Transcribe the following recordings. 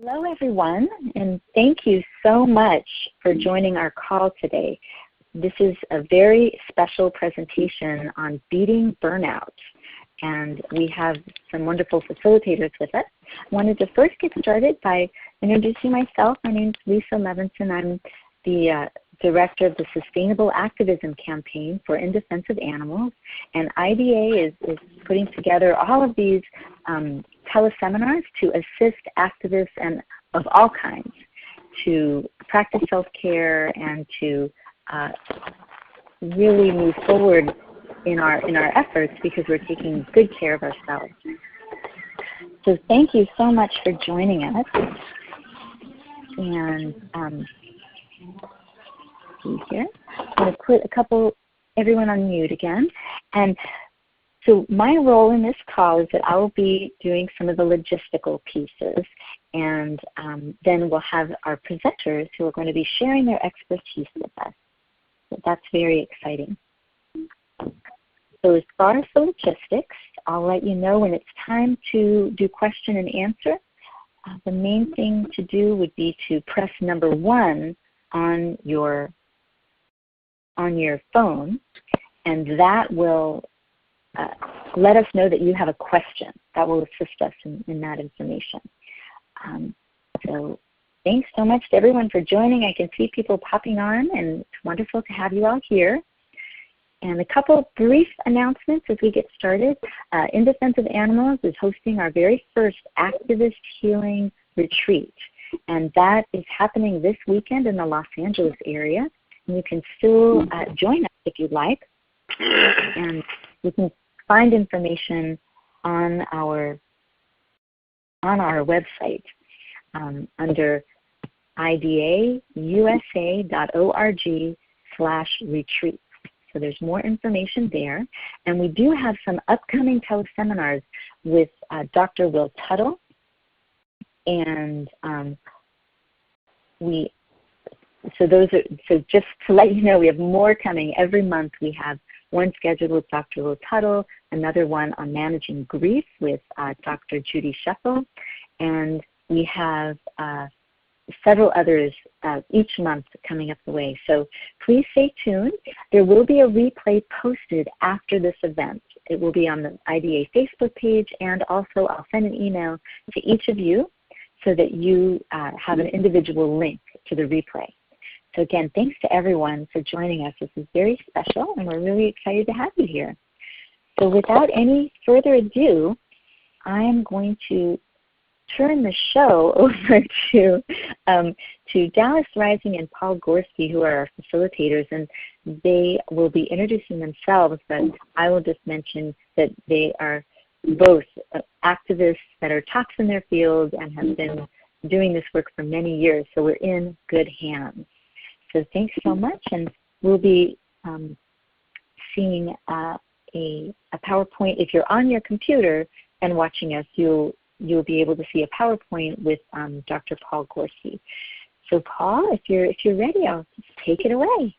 Hello, everyone, and thank you so much for joining our call today. This is a very special presentation on beating burnout, and we have some wonderful facilitators with us. I wanted to first get started by introducing myself. My name is Lisa Levinson. I'm the Director of the Sustainable Activism Campaign for In Defense of Animals, and IDA is putting together all of these teleseminars to assist activists and of all kinds to practice self-care and to really move forward in our efforts, because we're taking good care of ourselves. So thank you so much for joining us. And see here, I'm going to put everyone on mute again. And so my role in this call is that I will be doing some of the logistical pieces, and then we'll have our presenters who are going to be sharing their expertise with us. So that's very exciting. So as far as the logistics, I'll let you know when it's time to do question and answer. The main thing to do would be to press number 1 on your phone, and that will let us know that you have a question. That will assist us in that information. So thanks so much to everyone for joining. I can see people popping on, and it's wonderful to have you all here. And a couple of brief announcements as we get started. In Defense of Animals is hosting our very first activist healing retreat, and that is happening this weekend in the Los Angeles area. And you can still join us if you'd like, and you can find information on our website under idausa.org/retreat. So there's more information there. And we do have some upcoming teleseminars with Dr. Will Tuttle. And so just to let you know, we have more coming. Every month we have one scheduled with Dr. Will Tuttle, another one on managing grief with Dr. Judy Sheffel, and we have several others each month coming up the way. So please stay tuned. There will be a replay posted after this event. It will be on the IDA Facebook page, and also I'll send an email to each of you so that you have an individual link to the replay. So again, thanks to everyone for joining us. This is very special, and we're really excited to have you here. So without any further ado, I'm going to turn the show over to Dallas Rising and Paul Gorski, who are our facilitators, and they will be introducing themselves, but I will just mention that they are both activists that are tops in their field and have been doing this work for many years, so we're in good hands. So thanks so much, and we'll be seeing a PowerPoint. If you're on your computer and watching us, you'll be able to see a PowerPoint with Dr. Paul Gorski. So Paul, if you're ready, I'll just take it away.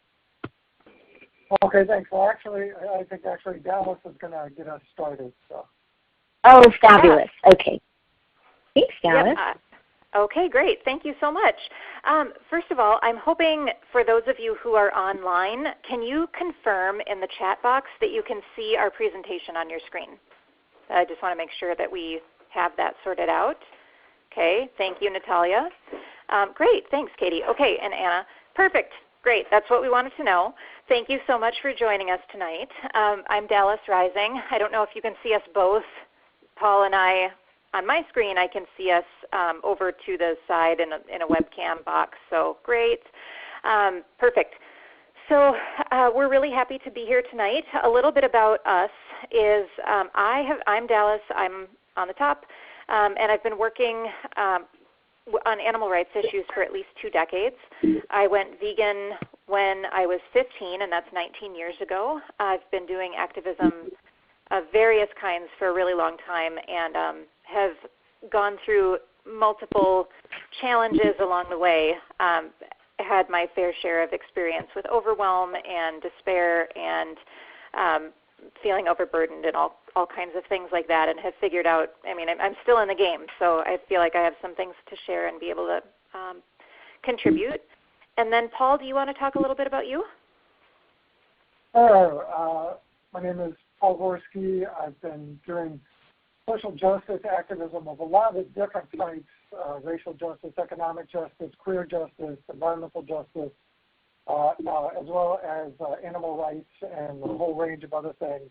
Okay, thanks. Well, actually, I think Dallas is going to get us started. So. Oh, fabulous. Yeah. Okay. Thanks, Dallas. Yep. Okay, great. Thank you so much. First of all, I'm hoping for those of you who are online, can you confirm in the chat box that you can see our presentation on your screen? I just want to make sure that we have that sorted out. Okay, thank you, Natalia. Great, thanks, Katie. Okay, and Anna, perfect. Great, that's what we wanted to know. Thank you so much for joining us tonight. I'm Dallas Rising. I don't know if you can see us both, Paul and I. On my screen, I can see us over to the side in a webcam box, so great. Perfect. So we're really happy to be here tonight. A little bit about us is I'm Dallas. I'm on the top, and I've been working on animal rights issues for at least 2 decades. I went vegan when I was 15, and that's 19 years ago. I've been doing activism of various kinds for a really long time, and have gone through multiple challenges along the way. Had my fair share of experience with overwhelm and despair and feeling overburdened and all kinds of things like that, and have figured out, I mean, I'm still in the game, so I feel like I have some things to share and be able to contribute. And then, Paul, do you want to talk a little bit about you? Hello. My name is Paul Gorski. I've been doing social justice activism of a lot of different types, racial justice, economic justice, queer justice, environmental justice, as well as animal rights and a whole range of other things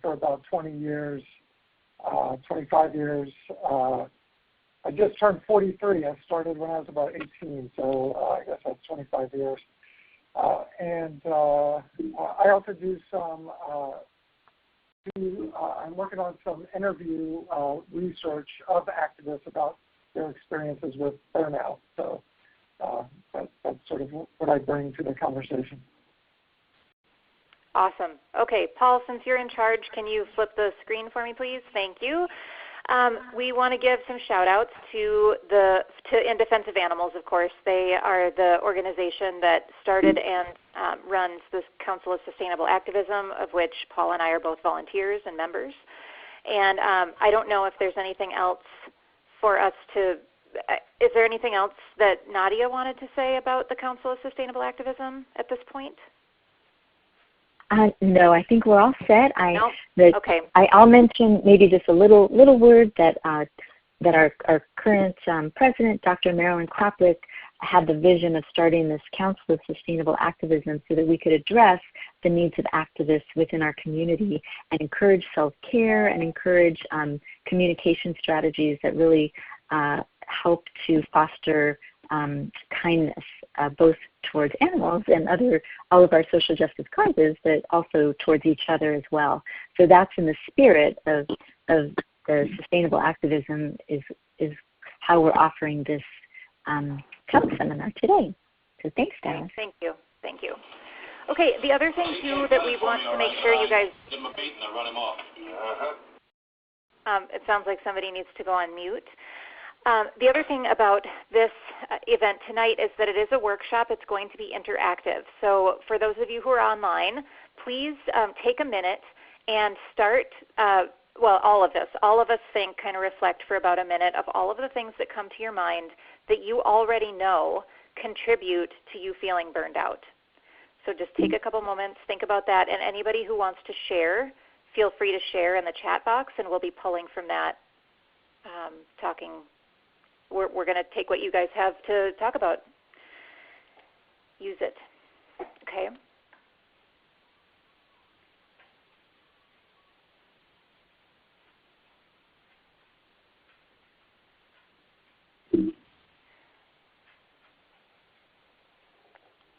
for about 20 years, 25 years. I just turned 43. I started when I was about 18, so I guess that's 25 years. And I also do some, I'm working on some interview research of activists about their experiences with burnout. So that's sort of what I bring to the conversation. Awesome. Okay, Paul, since you're in charge, can you flip the screen for me, please? Thank you. We want to give some shout-outs to In Defense of Animals, of course. They are the organization that started and runs the Council of Sustainable Activism, of which Paul and I are both volunteers and members. And I don't know if there's anything else for us to is there anything else that Nadia wanted to say about the Council of Sustainable Activism at this point? No, I think we're all set. Okay. I'll mention maybe just a little word that our current president, Dr. Marilyn Kroplick, had the vision of starting this Council of Sustainable Activism so that we could address the needs of activists within our community and encourage self-care and encourage communication strategies that really help to foster kindness, both towards animals and all of our social justice causes, but also towards each other as well. So that's in the spirit of the sustainable activism is how we're offering this teleseminar today. So thanks, Dallas. Thank you. Thank you. Okay, the other thing too that we want to make sure you guys. It sounds like somebody needs to go on mute. The other thing about this event tonight is that it is a workshop. It's going to be interactive. So for those of you who are online, please take a minute and start, all of us think, kind of reflect for about a minute of all of the things that come to your mind that you already know contribute to you feeling burned out. So just take a couple moments, think about that, and anybody who wants to share, feel free to share in the chat box, and we'll be pulling from that, talking. We're going to take what you guys have to talk about. Use it. Okay?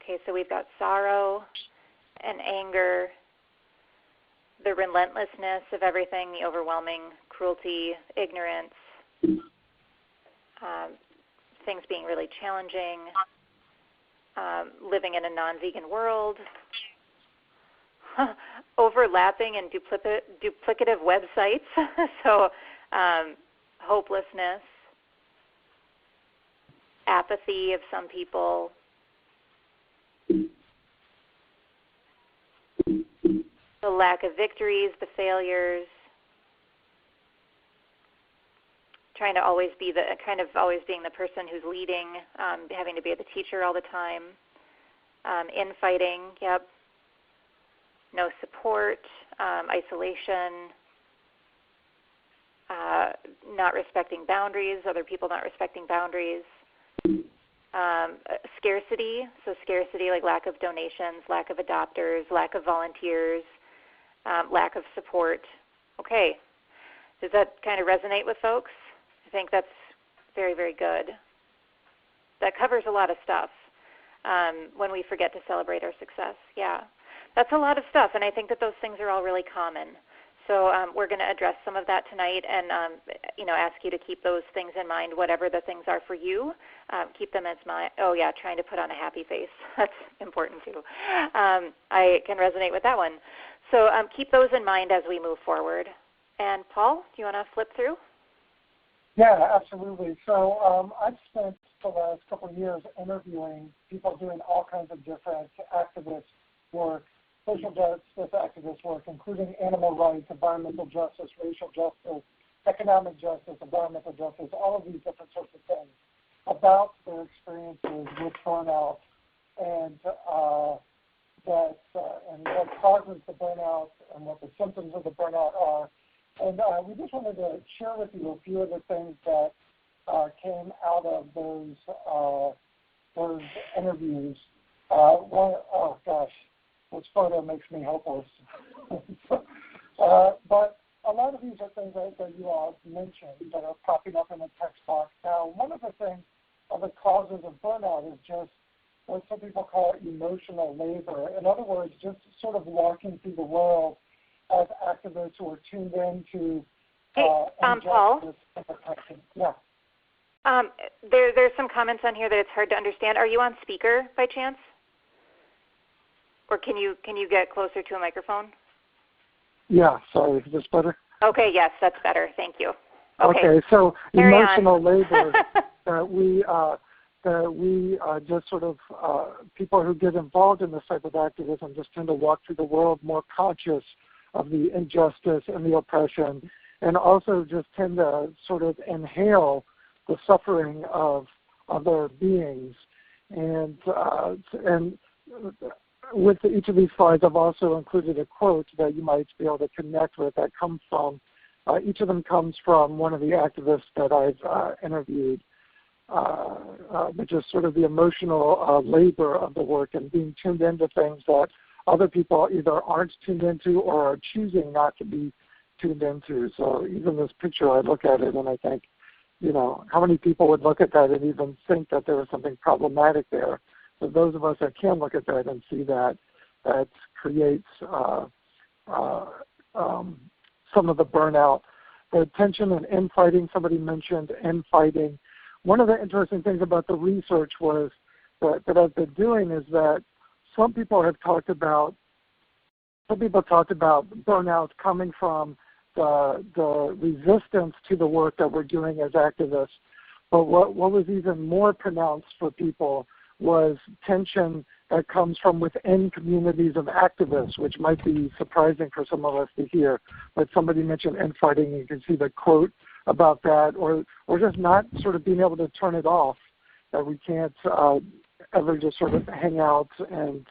Okay, so we've got sorrow and anger, the relentlessness of everything, the overwhelming cruelty, ignorance, things being really challenging, living in a non-vegan world, overlapping and duplicative websites, so hopelessness, apathy of some people, the lack of victories, the failures, trying to always be always being the person who's leading, having to be the teacher all the time, infighting, yep, no support, isolation, not respecting boundaries, other people not respecting boundaries, scarcity, so scarcity like lack of donations, lack of adopters, lack of volunteers, lack of support. Okay, does that kind of resonate with folks? I think that's very, very good. That covers a lot of stuff when we forget to celebrate our success. Yeah, that's a lot of stuff, and I think that those things are all really common. So we're going to address some of that tonight and ask you to keep those things in mind, whatever the things are for you. Keep them as trying to put on a happy face. That's important too. I can resonate with that one. So keep those in mind as we move forward. And Paul, do you want to flip through? Yeah, absolutely. So I've spent the last couple of years interviewing people doing all kinds of different activist work, social justice activists, activist work, including animal rights, environmental justice, racial justice, economic justice, environmental justice, all of these different sorts of things, about their experiences with burnout and and what causes the burnout and what the symptoms of the burnout are. And we just wanted to share with you a few of the things that came out of those interviews. Oh gosh, this photo makes me hopeless. But a lot of these are things that you all mentioned that are popping up in the text box. Now, one of the things of the causes of burnout is just what some people call emotional labor. In other words, just sort of walking through the world as activists who are tuned into Paul? Yeah. There's some comments on here that it's hard to understand. Are you on speaker by chance? Or can you get closer to a microphone? Yeah, sorry, is this better? Okay, yes, that's better. Thank you. Okay, so Carry emotional labor that we just sort of, people who get involved in this type of activism just tend to walk through the world more conscious of the injustice and the oppression, and also just tend to sort of inhale the suffering of other beings. And with each of these slides, I've also included a quote that you might be able to connect with that comes from, each of them comes from one of the activists that I've interviewed, but just sort of the emotional labor of the work and being tuned into things that other people either aren't tuned into or are choosing not to be tuned into. So even this picture, I look at it and I think, you know, how many people would look at that and even think that there was something problematic there? So those of us that can look at that and see that, that creates some of the burnout. The tension and infighting, somebody mentioned infighting. One of the interesting things about the research was that I've been doing is that some people talked about burnout coming from the resistance to the work that we're doing as activists. But what was even more pronounced for people was tension that comes from within communities of activists, which might be surprising for some of us to hear. But somebody mentioned infighting, you can see the quote about that, or just not sort of being able to turn it off, that we can't ever just sort of hang out and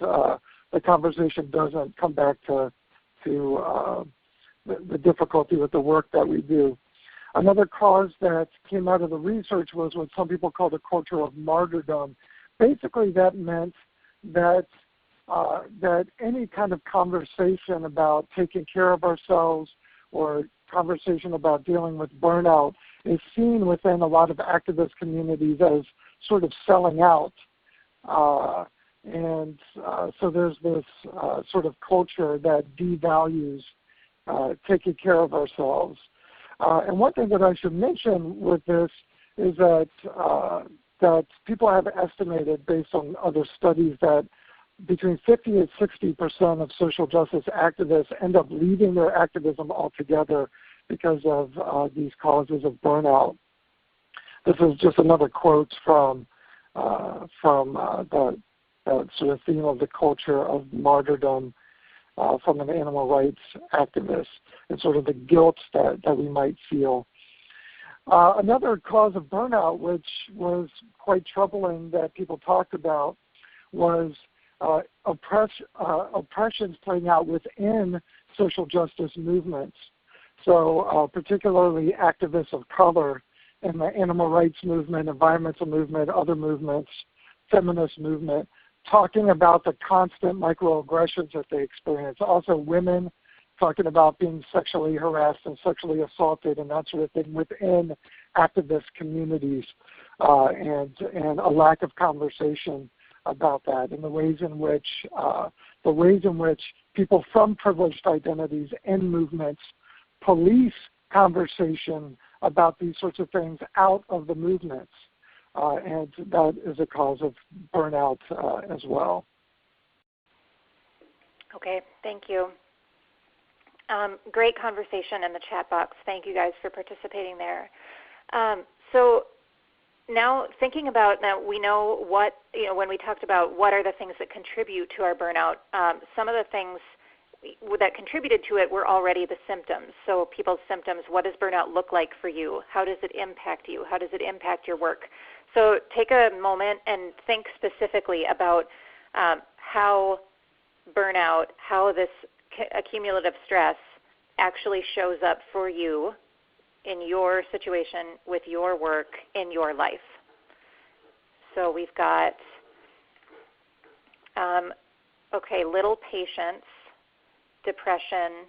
the conversation doesn't come back to the difficulty with the work that we do. Another cause that came out of the research was what some people call the culture of martyrdom. Basically, that meant that any kind of conversation about taking care of ourselves or conversation about dealing with burnout is seen within a lot of activist communities as sort of selling out. So there's this sort of culture that devalues taking care of ourselves. And one thing that I should mention with this is that people have estimated, based on other studies, that between 50 and 60% of social justice activists end up leaving their activism altogether because of these causes of burnout. This is just another quote from the sort of theme of the culture of martyrdom from an animal rights activist, and sort of the guilt that we might feel. Another cause of burnout, which was quite troubling that people talked about, was oppressions playing out within social justice movements. So particularly activists of color in the animal rights movement, environmental movement, other movements, feminist movement, talking about the constant microaggressions that they experience. Also women talking about being sexually harassed and sexually assaulted and that sort of thing within activist communities, and a lack of conversation about that, and the ways in which people from privileged identities and movements police conversation about these sorts of things out of the movements. And that is a cause of burnout as well. Okay, thank you. Great conversation in the chat box. Thank you guys for participating there. So now thinking about that, we know what, when we talked about what are the things that contribute to our burnout, some of the things that contributed to it were already the symptoms. So people's symptoms, what does burnout look like for you? How does it impact you? How does it impact your work? So take a moment and think specifically about how burnout, how this accumulative stress actually shows up for you in your situation, with your work, in your life. So we've got, little patience, depression,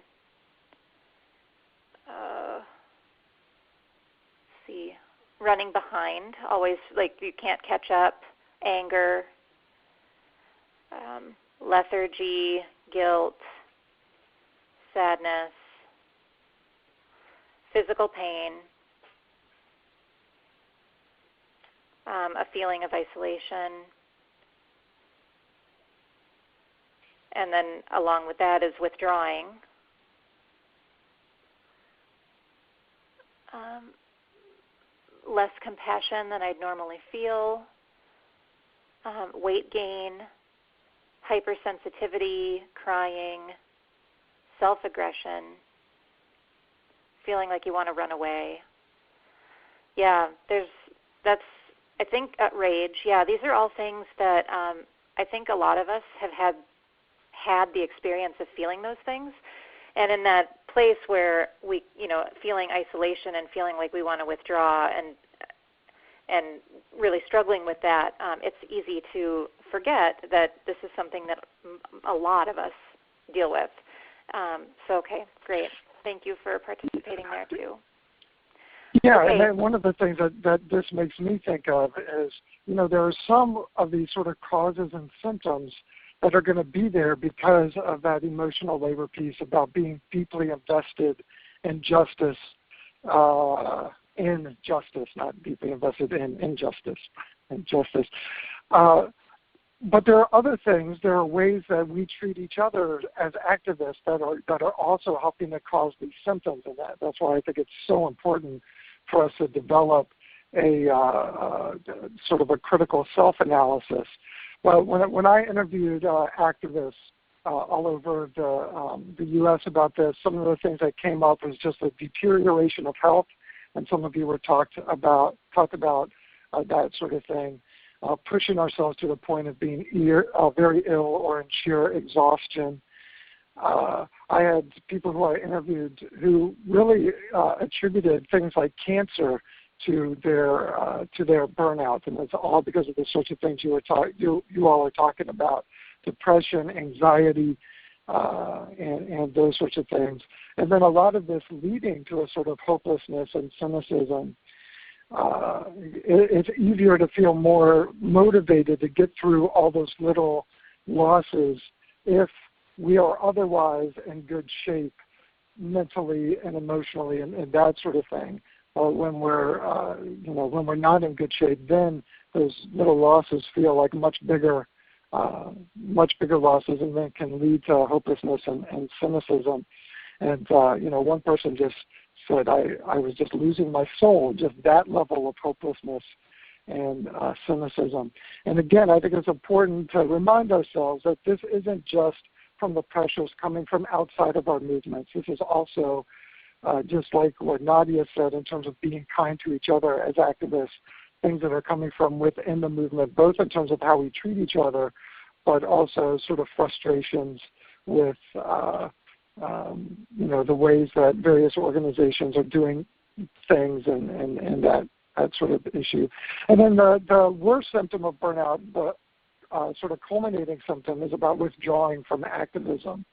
running behind, always like you can't catch up, anger, lethargy, guilt, sadness, physical pain, a feeling of isolation, and then along with that is withdrawing, less compassion than I'd normally feel, weight gain, hypersensitivity, crying, self-aggression, feeling like you want to run away. Yeah, I think rage. Yeah, these are all things that I think a lot of us have had the experience of feeling those things. And in that place where we, feeling isolation and feeling like we want to withdraw and really struggling with that, it's easy to forget that this is something that a lot of us deal with. Okay, great. Thank you for participating there too. Yeah, okay. And then one of the things that this makes me think of is, there are some of these sort of causes and symptoms that are going to be there because of that emotional labor piece about being deeply invested in justice, not deeply invested in injustice, and justice. But there are other things. There are ways that we treat each other as activists that are also helping to cause these symptoms, and that's why I think it's so important for us to develop a sort of a critical self-analysis. Well, when I interviewed activists all over the U.S. about this, some of the things that came up was just a deterioration of health, and some of you were talked about that sort of thing. Pushing ourselves to the point of being very ill or in sheer exhaustion. I had people who I interviewed who really attributed things like cancer to their burnout, and it's all because of the sorts of things you all are talking about: depression, anxiety, and those sorts of things. And then a lot of this leading to a sort of hopelessness and cynicism. It's easier to feel more motivated to get through all those little losses if we are otherwise in good shape mentally and emotionally and that sort of thing. When we're not in good shape, then those little losses feel like much bigger losses, and then can lead to hopelessness and cynicism. And one person just said, I was just losing my soul, just that level of hopelessness and cynicism. And again, I think it's important to remind ourselves that this isn't just from the pressures coming from outside of our movements. This is also, just like what Nadia said, in terms of being kind to each other as activists, things that are coming from within the movement, both in terms of how we treat each other, but also sort of frustrations with the ways that various organizations are doing things and that sort of issue. And then the worst symptom of burnout, the sort of culminating symptom, is about withdrawing from activism.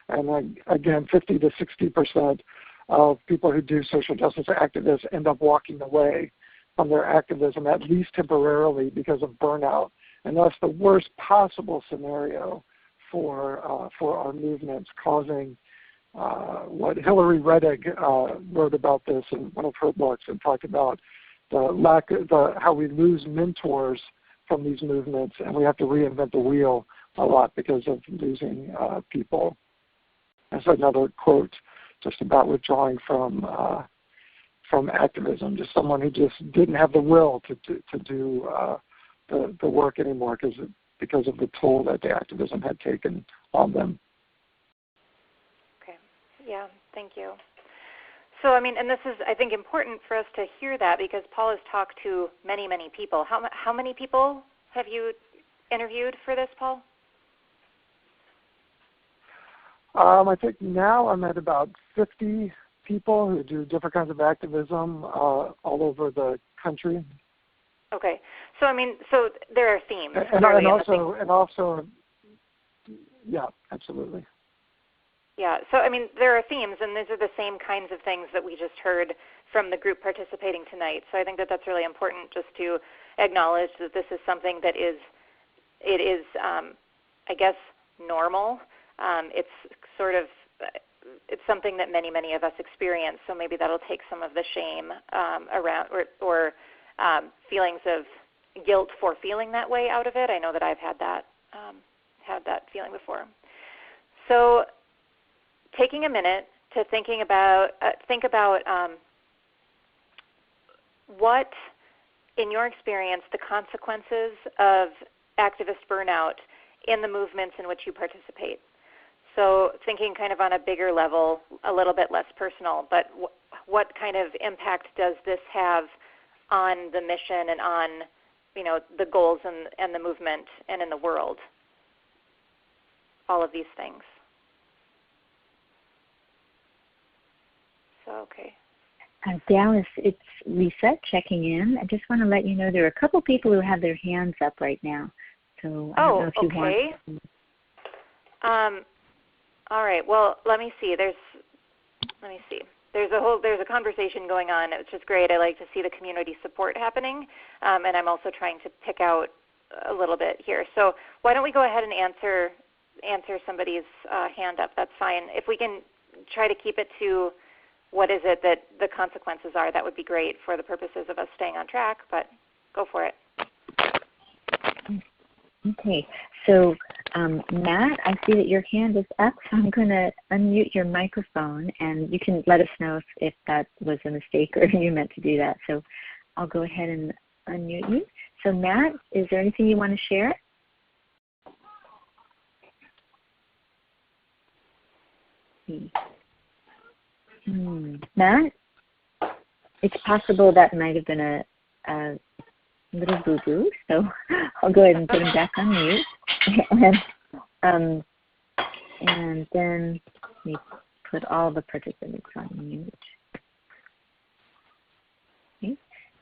And again, 50 to 60% of people who do social justice activists end up walking away from their activism, at least temporarily, because of burnout. And that's the worst possible scenario for our movements, causing what Hillary Reddig wrote about this in one of her books, and talked about how we lose mentors from these movements, and we have to reinvent the wheel a lot because of losing people. That's another quote just about withdrawing from activism, just someone who just didn't have the will to do the work anymore because of the toll that the activism had taken on them. Yeah, thank you. So, I mean, and this is, I think, important for us to hear that because Paul has talked to many, many people. How many people have you interviewed for this, Paul? I think now I'm at about 50 people who do different kinds of activism all over the country. Okay. So, I mean, so there are themes. And also, yeah, absolutely. Yeah, so I mean, there are themes, and these are the same kinds of things that we just heard from the group participating tonight. So I think that that's really important just to acknowledge that this is something that is, I guess, normal. It's sort of, it's something that many, many of us experience, so maybe that'll take some of the shame around or feelings of guilt for feeling that way out of it. I know that I've had that feeling before. So taking a minute to think about what, in your experience, the consequences of activist burnout in the movements in which you participate. So thinking kind of on a bigger level, a little bit less personal, but what kind of impact does this have on the mission and on, you know, the goals and the movement and in the world? All of these things. So, okay. Dallas, it's Lisa checking in. I just want to let you know there are a couple people who have their hands up right now. So I don't know if you want. All right. Well, let me see. There's a conversation going on, which is great. I like to see the community support happening, and I'm also trying to pick out a little bit here. So why don't we go ahead and answer somebody's hand up? That's fine. If we can try to keep it to what is it that the consequences are, that would be great for the purposes of us staying on track, but go for it. Okay, so Matt, I see that your hand is up, so I'm going to unmute your microphone, and you can let us know if that was a mistake or you meant to do that. So I'll go ahead and unmute you. So Matt, is there anything you want to share? Matt, it's possible that might have been a little boo-boo, so I'll go ahead and put him back on mute. And then we put all the participants on mute. Okay.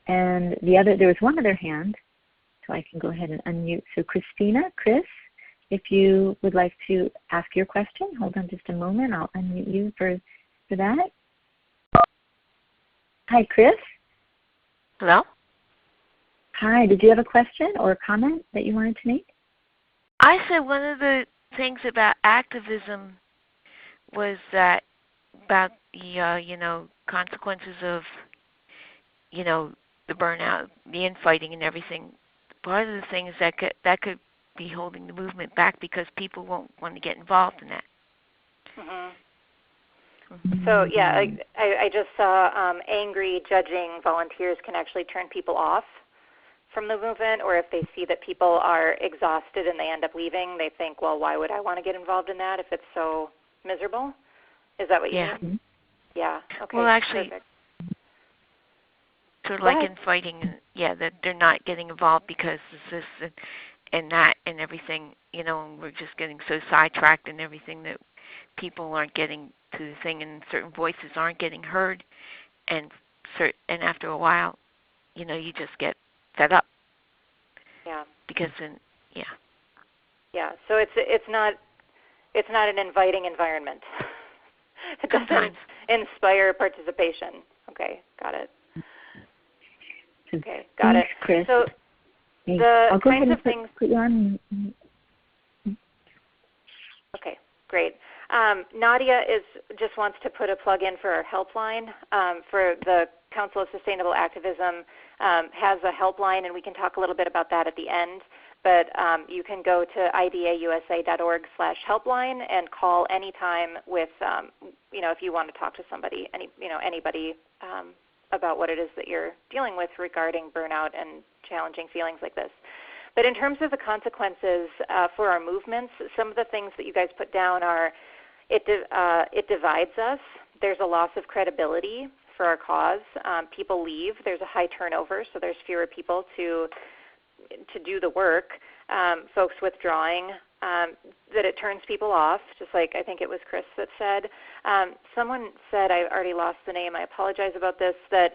And there was one other hand, so I can go ahead and unmute. So Chris, if you would like to ask your question, hold on just a moment. I'll unmute you for that. Hi, Chris. Hello? Hi, did you have a question or a comment that you wanted to make? I said one of the things about activism was that about the, consequences of, the burnout, the infighting and everything. Part of the thing is that could be holding the movement back because people won't want to get involved in that. Mm-hmm. So, yeah, I just saw angry, judging volunteers can actually turn people off from the movement, or if they see that people are exhausted and they end up leaving, they think, well, why would I want to get involved in that if it's so miserable? Is that what you mean? Yeah. Okay. Well, actually, perfect. sort of like infighting, that they're not getting involved because it's this and that and everything, and we're just getting so sidetracked and everything that people aren't getting to the thing, and certain voices aren't getting heard, and after a while, you just get fed up. Yeah. Because then, Yeah. So it's not an inviting environment. It doesn't inspire participation. Okay, got it. Okay, got it. Chris. So the kinds of things. Put you on. Okay, great. Nadia just wants to put a plug in for our helpline for the Council of Sustainable Activism. Has a helpline, and we can talk a little bit about that at the end. But you can go to idausa.org/helpline and call anytime with, if you want to talk to somebody, anybody about what it is that you're dealing with regarding burnout and challenging feelings like this. But in terms of the consequences for our movements, some of the things that you guys put down are, It divides us. There's a loss of credibility for our cause. People leave. There's a high turnover, so there's fewer people to do the work. Folks withdrawing. That it turns people off, just like I think it was Chris that said. Someone said, I already lost the name, I apologize about this, that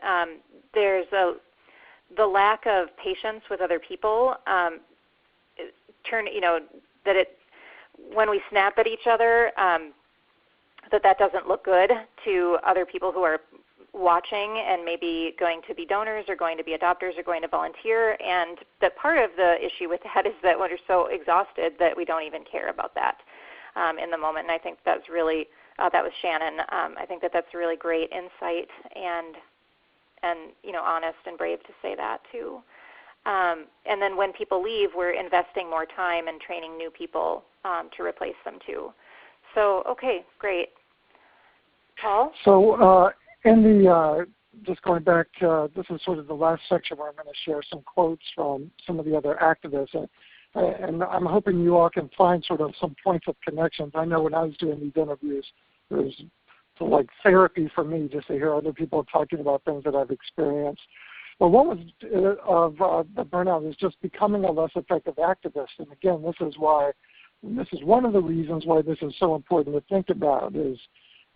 there's the lack of patience with other people, when we snap at each other, that doesn't look good to other people who are watching and maybe going to be donors or going to be adopters or going to volunteer, and that part of the issue with that is that we're so exhausted that we don't even care about that in the moment. And I think that's really, that was Shannon, I think that's really great insight and honest and brave to say that too. And then when people leave, we're investing more time and training new people to replace them too. So, okay, great. Paul? So just going back, this is sort of the last section where I'm going to share some quotes from some of the other activists. And I'm hoping you all can find sort of some points of connections. I know when I was doing these interviews, it was like therapy for me just to hear other people talking about things that I've experienced. But one was of the burnout is just becoming a less effective activist. And again, this is one of the reasons why this is so important to think about is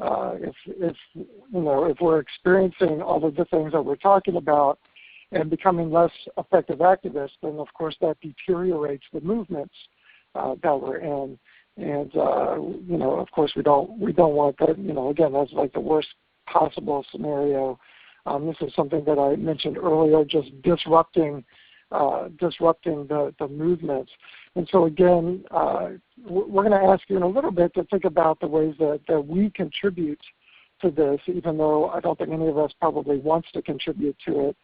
if we're experiencing all of the things that we're talking about and becoming less effective activists, then of course that deteriorates the movements that we're in. And of course we don't want that. Again, that's like the worst possible scenario. This is something that I mentioned earlier, just disrupting the movements. And so again, we're going to ask you in a little bit to think about the ways that we contribute to this, even though I don't think any of us probably wants to contribute to it.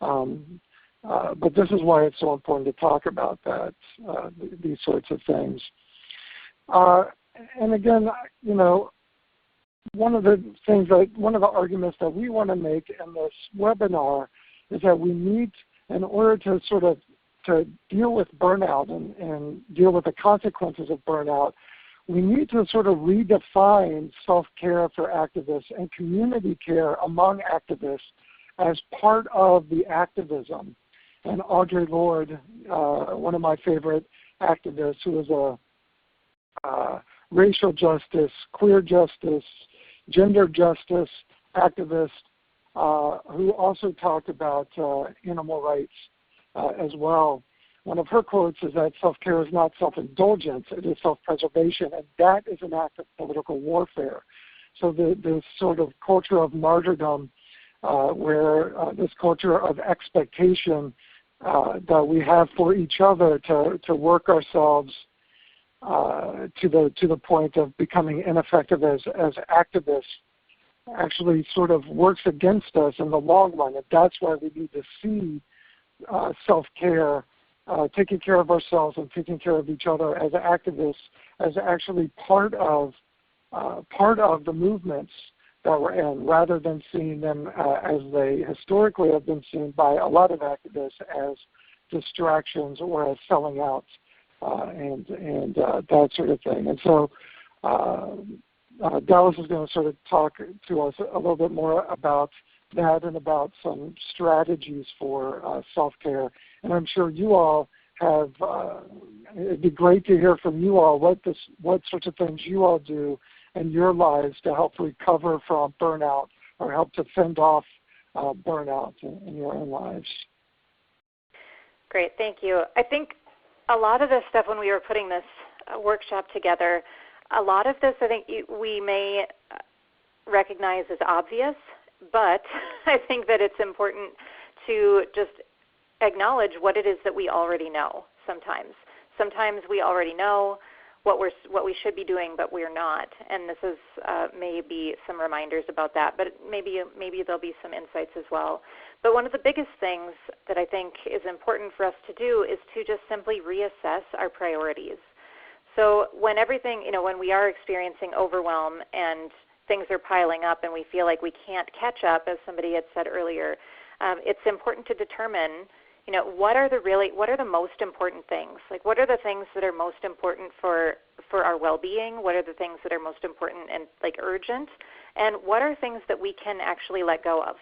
But this is why it's so important to talk about that, these sorts of things. And again, one of the arguments that we want to make in this webinar is that we need, in order to deal with burnout and deal with the consequences of burnout, we need to sort of redefine self-care for activists and community care among activists as part of the activism. And Audre Lorde, one of my favorite activists, who is a racial justice, queer justice, gender justice activist, who also talked about animal rights as well. One of her quotes is that self-care is not self-indulgence, it is self-preservation, and that is an act of political warfare. So this sort of culture of martyrdom, where this culture of expectation that we have for each other to work ourselves to the point of becoming ineffective as activists, actually sort of works against us in the long run. And that's why we need to see self-care, taking care of ourselves and taking care of each other as activists, as actually part of the movements that we're in, rather than seeing them as they historically have been seen by a lot of activists as distractions or as selling out and that sort of thing. And so Dallas is going to sort of talk to us a little bit more about that and about some strategies for self-care. And I'm sure you all have, it'd be great to hear from you all what sorts of things you all do in your lives to help recover from burnout or help to fend off burnout in your own lives. Great, thank you. I think a lot of this stuff, when we were putting this workshop together, a lot of this I think we may recognize as obvious, but I think that it's important to just acknowledge what it is that we already know sometimes. Sometimes we already know what we should be doing, but we're not. And this is maybe some reminders about that, but maybe there'll be some insights as well. But one of the biggest things that I think is important for us to do is to just simply reassess our priorities. So when when we are experiencing overwhelm and things are piling up and we feel like we can't catch up, as somebody had said earlier, it's important to determine, what are the most important things? Like, what are the things that are most important for for our well-being? What are the things that are most important and like urgent? And what are things that we can actually let go of?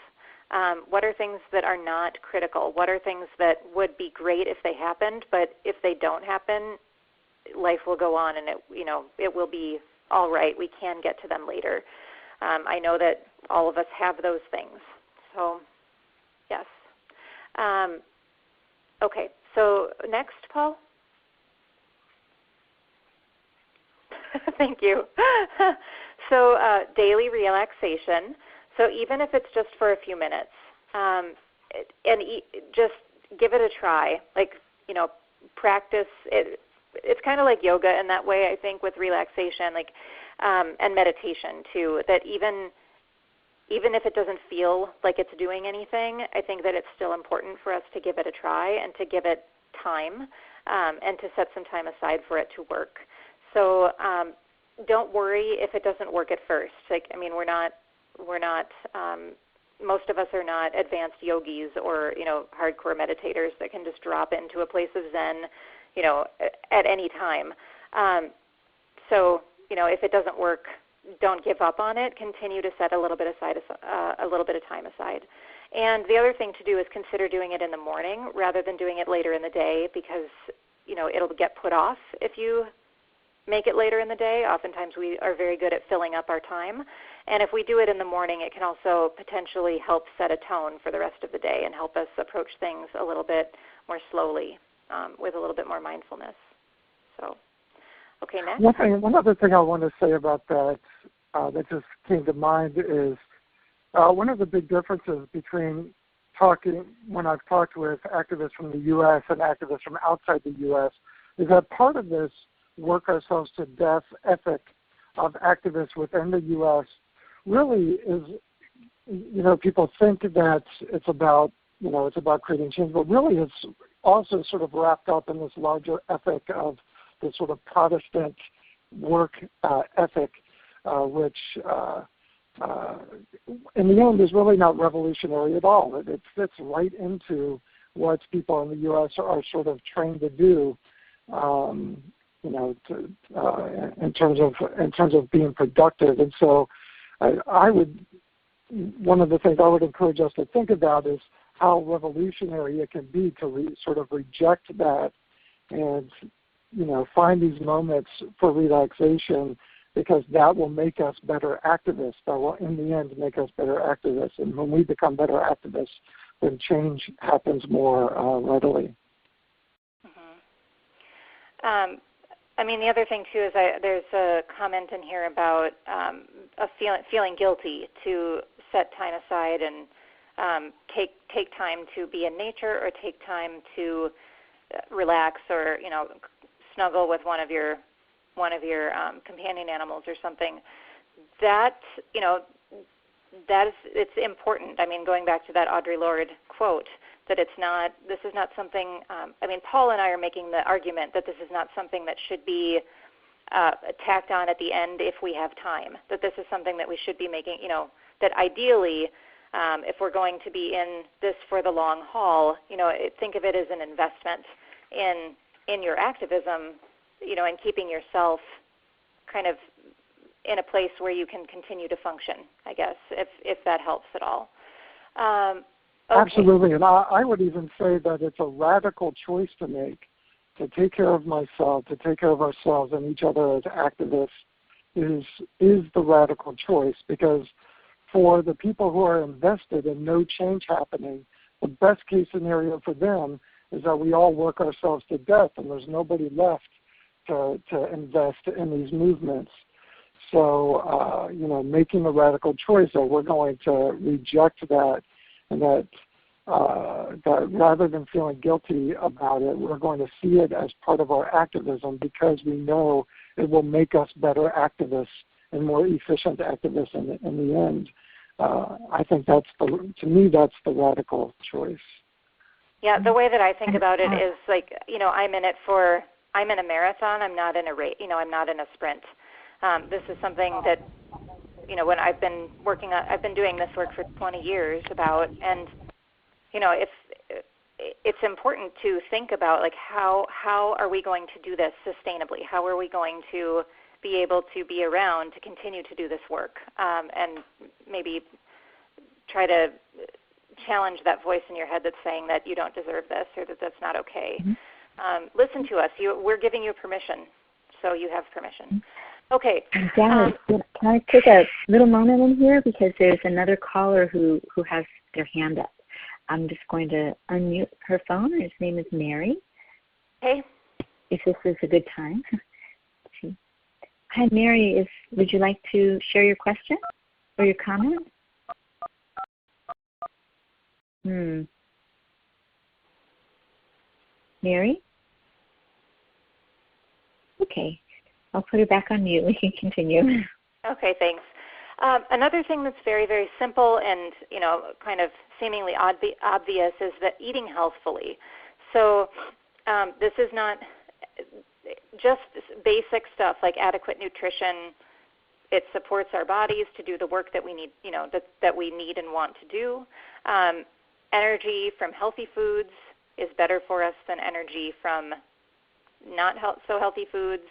What are things that are not critical? What are things that would be great if they happened, but if they don't happen, life will go on, and it will be all right. We can get to them later. I know that all of us have those things. So, yes. Okay. So next, Paul. Thank you. So daily relaxation. So even if it's just for a few minutes, just give it a try. Like, practice it. It's kind of like yoga in that way, I think, with relaxation, like, and meditation too. That even if it doesn't feel like it's doing anything, I think that it's still important for us to give it a try and to give it time, and to set some time aside for it to work. So don't worry if it doesn't work at first. Like, I mean, we're not. Most of us are not advanced yogis or hardcore meditators that can just drop into a place of Zen, at any time. So if it doesn't work, don't give up on it. Continue to set a little bit of time aside. And the other thing to do is consider doing it in the morning rather than doing it later in the day, because it'll get put off if you make it later in the day. Oftentimes we are very good at filling up our time. And if we do it in the morning, it can also potentially help set a tone for the rest of the day and help us approach things a little bit more slowly, with a little bit more mindfulness. So, okay, next. One other thing I want to say about that that just came to mind is one of the big differences between when I've talked with activists from the U.S. and activists from outside the U.S. is that part of this work ourselves to death ethic of activists within the U.S. really is, people think that it's about creating change, but really it's also sort of wrapped up in this larger ethic of this sort of Protestant work ethic, which in the end is really not revolutionary at all. It fits right into what people in the U.S. are sort of trained to do, in terms of being productive. And so one of the things I would encourage us to think about is how revolutionary it can be to sort of reject that and, find these moments for relaxation, because that will make us better activists. That will, in the end, make us better activists. And when we become better activists, then change happens more readily. Mm-hmm. The other thing, too, is there's a comment in here about feeling guilty to set time aside and take time to be in nature, or take time to relax, or snuggle with one of your companion animals or something. It's important. Going back to that Audre Lorde quote, that this is not something, Paul and I are making the argument that this is not something that should be tacked on at the end if we have time, that this is something that we should be making, that ideally, if we're going to be in this for the long haul, think of it as an investment in your activism, and keeping yourself kind of in a place where you can continue to function, I guess, if that helps at all. Okay. Absolutely, and I would even say that it's a radical choice to make, to take care of myself, to take care of ourselves and each other as activists is the radical choice, because for the people who are invested in no change happening, the best case scenario for them is that we all work ourselves to death and there's nobody left to invest in these movements. So, making a radical choice that we're going to reject that, and that rather than feeling guilty about it, we're going to see it as part of our activism, because we know it will make us better activists and more efficient activists in the end. I think to me, that's the radical choice. Yeah, the way that I think about it is like, I'm in a marathon. I'm not in a race. I'm not in a sprint. This is something that, when I've been doing this work for 20 years about, and, it's important to think about, like, how are we going to do this sustainably? How are we going to be able to be around to continue to do this work, and maybe try to challenge that voice in your head that's saying that you don't deserve this or that that's not okay. Mm-hmm. Listen to us. We're giving you permission, so you have permission. Okay. Dallas, can I take a little moment in here, because there's another caller who has their hand up. I'm just going to unmute her phone. Her name is Mary. Hey. If this is a good time. Hi, Mary. Would you like to share your question or your comment? Mary? Okay. I'll put her back on mute. We can continue. Okay, thanks. Another thing that's very, very simple and, kind of seemingly obvious is that eating healthfully. So this is not just basic stuff like adequate nutrition. It supports our bodies to do the work that we need, that we need and want to do. Energy from healthy foods is better for us than energy from not so healthy foods.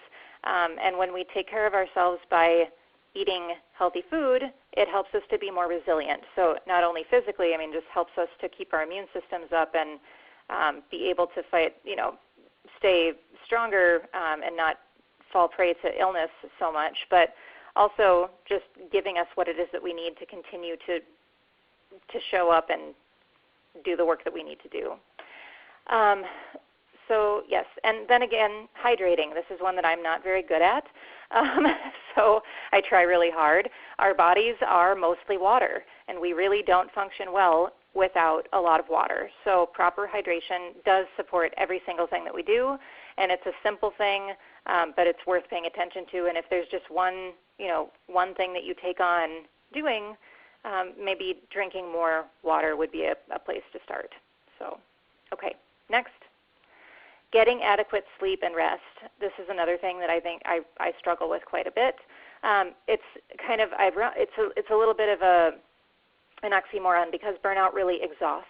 And when we take care of ourselves by eating healthy food, it helps us to be more resilient. So not only physically, just helps us to keep our immune systems up and be able to fight, stay stronger and not fall prey to illness so much, but also just giving us what it is that we need to continue to show up and do the work that we need to do. So yes, and then again, hydrating. This is one that I'm not very good at, so I try really hard. Our bodies are mostly water, and we really don't function well without a lot of water. So proper hydration does support every single thing that we do, and it's a simple thing, but it's worth paying attention to. And if there's just one thing that you take on doing, maybe drinking more water would be a place to start. So, okay, next. Getting adequate sleep and rest. This is another thing that I think I struggle with quite a bit. It's kind of it's a little bit of an oxymoron, because burnout really exhausts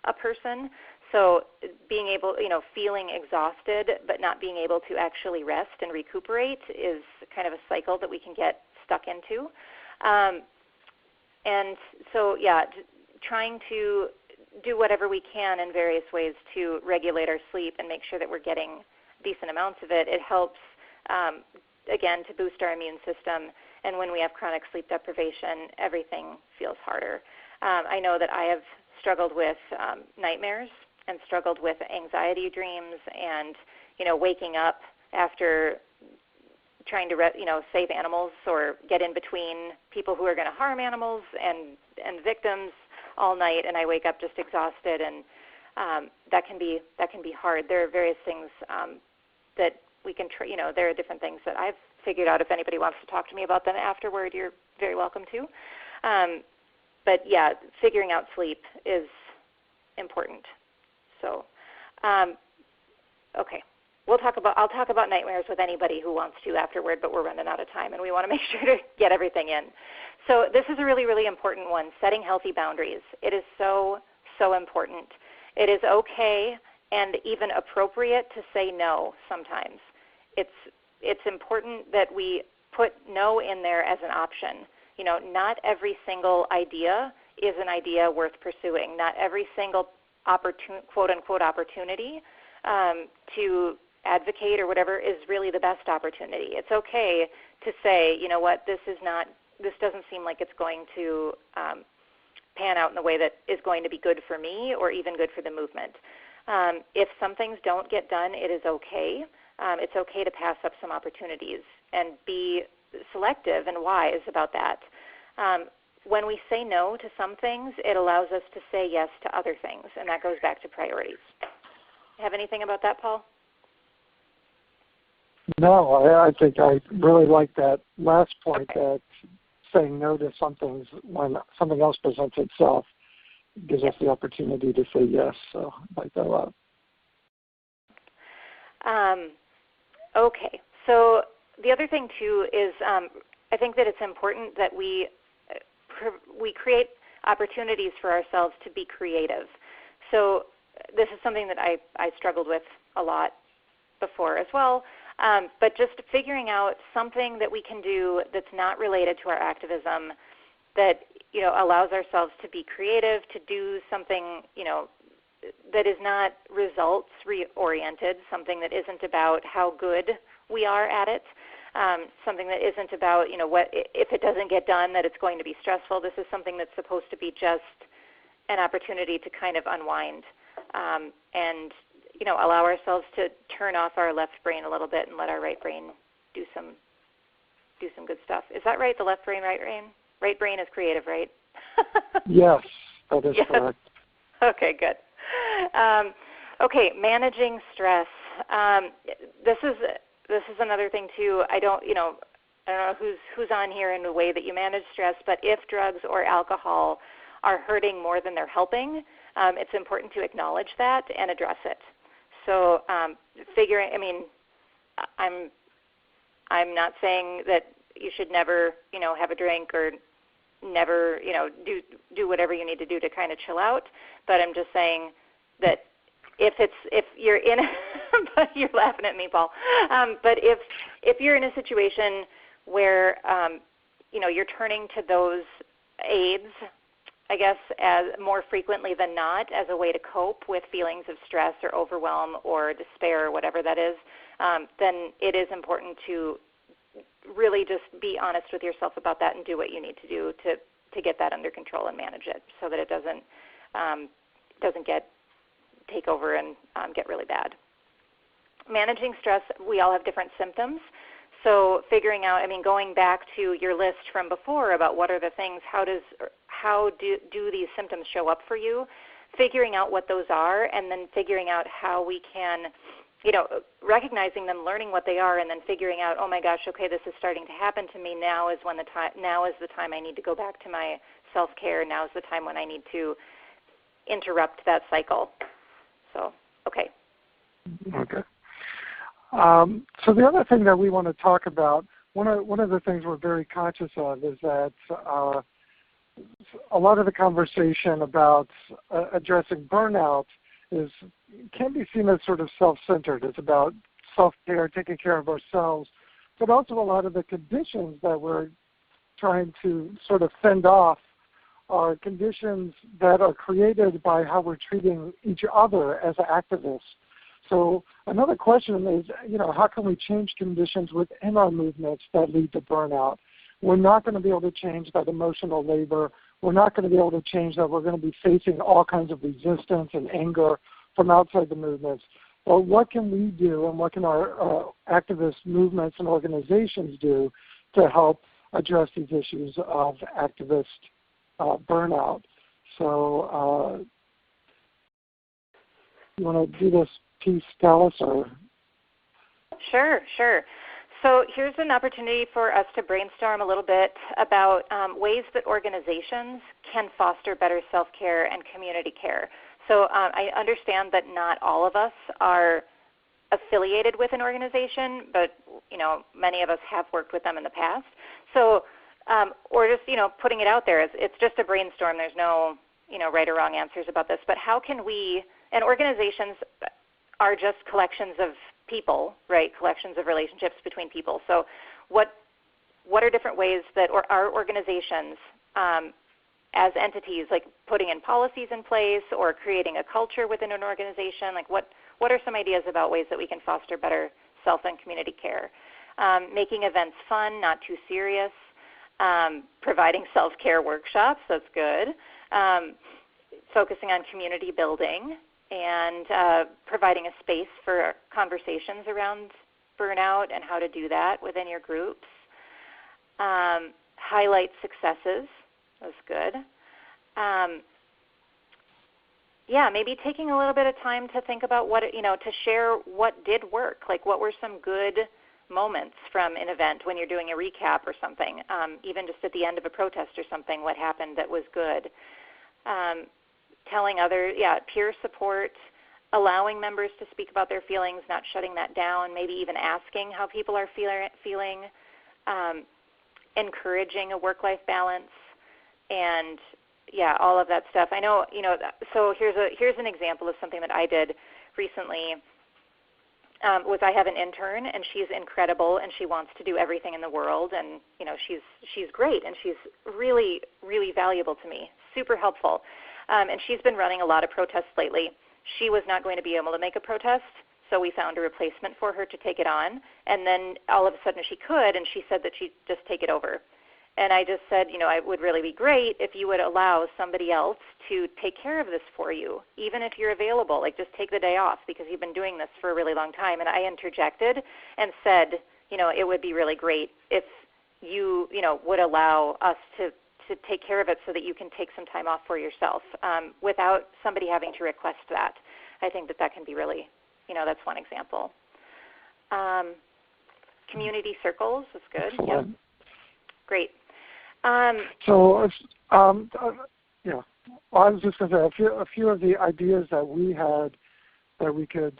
a person. So being able, feeling exhausted but not being able to actually rest and recuperate is kind of a cycle that we can get stuck into. And so, yeah, trying to do whatever we can in various ways to regulate our sleep and make sure that we're getting decent amounts of it. It helps, again, to boost our immune system. And when we have chronic sleep deprivation, everything feels harder. I know that I have struggled with nightmares and struggled with anxiety dreams and, waking up after trying to, save animals or get in between people who are going to harm animals and victims all night, and I wake up just exhausted, and that can be hard. There are various things that we can there are different things that I've figured out. If anybody wants to talk to me about them afterward, you're very welcome to. But yeah, figuring out sleep is important. So, okay. I'll talk about nightmares with anybody who wants to afterward, but we're running out of time, and we want to make sure to get everything in. So this is a really, really important one, setting healthy boundaries. It is so, so important. It is okay and even appropriate to say no sometimes. It's important that we put no in there as an option. Not every single idea is an idea worth pursuing. Not every single quote-unquote opportunity to advocate or whatever is really the best opportunity. It's okay to say, you know what, this doesn't seem like it's going to pan out in the way that is going to be good for me or even good for the movement. If some things don't get done, it is okay. It's okay to pass up some opportunities and be selective and wise about that. When we say no to some things, it allows us to say yes to other things, and that goes back to priorities. Have anything about that, Paul? No, I think I really like that last point, that saying no to some things when something else presents itself gives us the opportunity to say yes. So I like that a lot. Okay. So the other thing, too, is I think that it's important that we create opportunities for ourselves to be creative. So this is something that I struggled with a lot before as well. But just figuring out something that we can do that's not related to our activism, that allows ourselves to be creative, to do something that is not results oriented, something that isn't about how good we are at it, something that isn't about what if it doesn't get done that it's going to be stressful. This is something that's supposed to be just an opportunity to kind of unwind and allow ourselves to turn off our left brain a little bit and let our right brain do some good stuff. Is that right? The left brain, right brain? Right brain is creative, right? Yes, that is correct. Okay, good. Okay, managing stress. This is another thing too. I don't know who's on here in the way that you manage stress, but if drugs or alcohol are hurting more than they're helping, it's important to acknowledge that and address it. So I'm not saying that you should never have a drink or never do whatever you need to do to kind of chill out, but I'm just saying that if you're in but you're laughing at me, Paul, but if you're in a situation where you're turning to those aids, I guess, as more frequently than not as a way to cope with feelings of stress or overwhelm or despair or whatever that is, then it is important to really just be honest with yourself about that and do what you need to do to get that under control and manage it so that it doesn't take over and get really bad. Managing stress, we all have different symptoms. So figuring out, going back to your list from before about what are the things, how do these symptoms show up for you, figuring out what those are, and then figuring out how we can, recognizing them, learning what they are, and then figuring out, oh my gosh, okay, this is starting to happen to me. Now is the time I need to go back to my self-care. Now is the time when I need to interrupt that cycle. So, okay. Okay. So the other thing that we want to talk about, one of the things we're very conscious of is that a lot of the conversation about addressing burnout can be seen as sort of self-centered. It's about self-care, taking care of ourselves, but also a lot of the conditions that we're trying to sort of fend off are conditions that are created by how we're treating each other as activists. So another question is, how can we change conditions within our movements that lead to burnout? We're not going to be able to change that emotional labor. We're not going to be able to change that we're going to be facing all kinds of resistance and anger from outside the movements. But what can we do and what can our activist movements and organizations do to help address these issues of activist burnout? So you want to do this piece, Dallas? Or? Sure. So here's an opportunity for us to brainstorm a little bit about ways that organizations can foster better self-care and community care. So I understand that not all of us are affiliated with an organization, but many of us have worked with them in the past. So, or just putting it out there, it's just a brainstorm. There's no right or wrong answers about this. But how can we? And organizations are just collections of people, right? Collections of relationships between people. So, what are different ways that our organizations, as entities, like putting in policies in place or creating a culture within an organization? Like what are some ideas about ways that we can foster better self and community care? Making events fun, not too serious. Providing self-care workshops, that's good. Focusing on community building and providing a space for conversations around burnout and how to do that within your groups. Highlight successes, that's good. Maybe taking a little bit of time to think about what, to share what did work, like what were some good moments from an event when you're doing a recap or something, even just at the end of a protest or something, what happened that was good. Telling others, peer support, allowing members to speak about their feelings, not shutting that down, maybe even asking how people are feeling, encouraging a work-life balance, and yeah, all of that stuff. I know, so here's an example of something that I did recently. Was I have an intern, and she's incredible, and she wants to do everything in the world, and she's great, and she's really, really valuable to me, super helpful, and she's been running a lot of protests lately. She was not going to be able to make a protest, so we found a replacement for her to take it on, and then all of a sudden she could, and she said that she'd just take it over. And I just said, it would really be great if you would allow somebody else to take care of this for you, even if you're available. Like, just take the day off because you've been doing this for a really long time. And I interjected and said, it would be really great if you, would allow us to take care of it so that you can take some time off for yourself without somebody having to request that. I think that can be really, that's one example. Community circles is good. Excellent. Yep. Great. So, yeah, well, I was just going to say a few of the ideas that we had that we could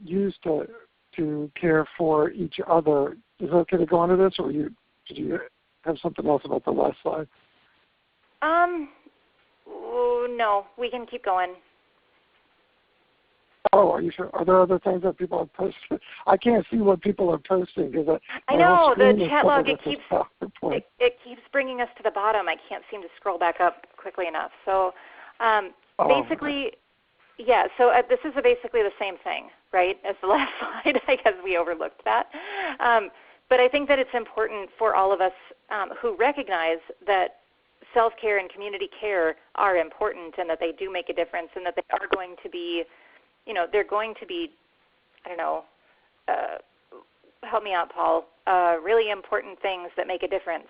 use to care for each other. Is it okay to go into this, or did you have something else about the last slide? No, we can keep going. Oh, are you sure? Are there other things that people have posted? I can't see what people are posting because I know the chat log it keeps bringing us to the bottom. I can't seem to scroll back up quickly enough. So basically, yeah. So this is basically the same thing, right, as the last slide. I guess we overlooked that. But I think that it's important for all of us who recognize that self-care and community care are important, and that they do make a difference, and that they are going to be. They're going to be, I don't know, help me out, Paul, really important things that make a difference.